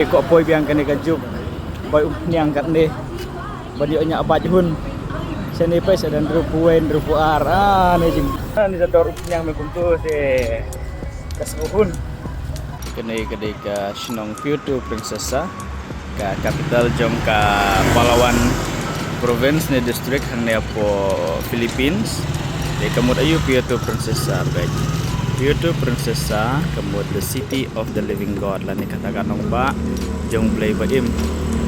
Kok poi biang kene kajuk poi niang kat ni badi nya abaj hun seni pes dan rupuen rupuar ni jing ni sador niang me kuntu te kasbuhun kene kede ka Shnong Puerto Princesa ka capital jom ka Palawan province ni district hang ne po Philippines de kamut ayu Puerto Princesa bag Puerto Princesa kamut the city of the living god la ni katakan nong ba jong play ba im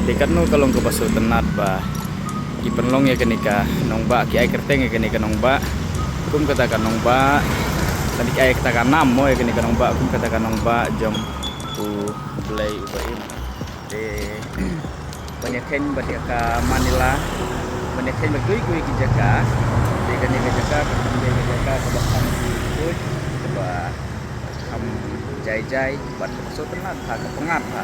dekat no kalong ke baso tenat ba ki penlong ya kenika nong ba ki ai kerteng ya kenika nong ba kum katakan nong ba tadi ai katakan nam mo ya kenika nong ba kum katakan nong ba jom tu play ba im de banyak ken ba dia ka Manila banyak ken ba kui ki Jaka de kenika Jaka ke Jaka ke bahkan ku ba ham jai buat baso tenat ha ke pengat ha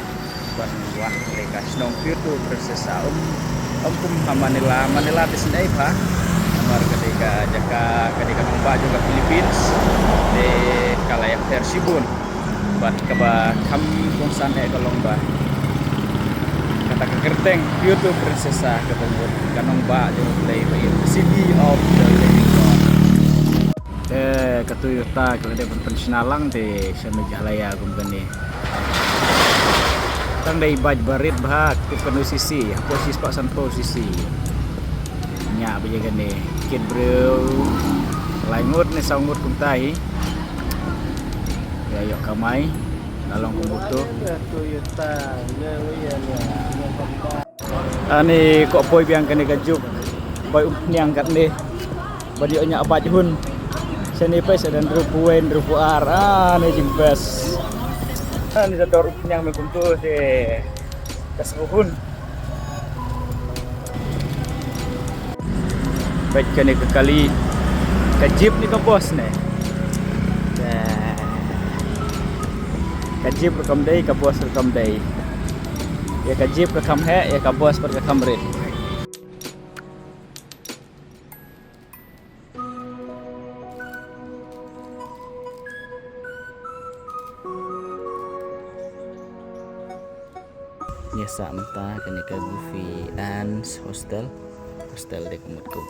ban wah mereka Shnong Puerto Princesa kum Manila di sini pa amar ketika Jaka ketika numpa juga Philippines de kalaya Persibun bat kaba kam kongsan kalong ba kata kegerteng Puerto Princesa ketemu kanong ba jong play city of the living god katuyuta kalau dia pensionalang de semijalaya kum gani tandai baj barit bahak ke sisi posisi pak san posisi nya bejaga ni kid bro langut ni sangut kumtai ya yok kamai lalong kumuto ani kok poi biang kene kajuk poi niang kat ni badi nya abaj hun seni pes dan rupuen rupuar ni jimbas ni sador niang me kuntu te kasbuhun baik kene ke kali kajib ni ke bos ne kajib rekam dai ke bos rekam dai ya kajib rekam he ya ke bos rekam re biasa menta kene ke Goofy Dance hostel dek mut ko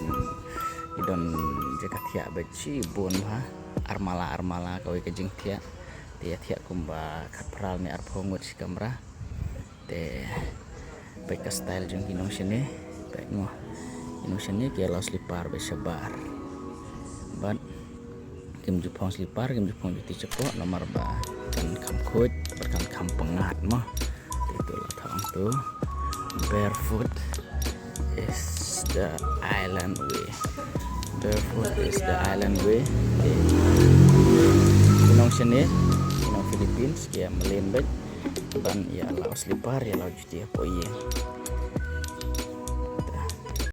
idon jakat ya beci bon ha armala kawe ke jing tia kumba kapral ni arphongut si kamera te baik style jong kinong sini baik mo kinong sini ke laos lipar be sabar ban kim jupong slipar kim jupong juti cepok nomor ba kan kam khoj berkan kam pengat mah itu lah tang tu barefoot is the island way kinong sini kinong Philippines kia melembet ban ya laos lipar ya laos juti apa iya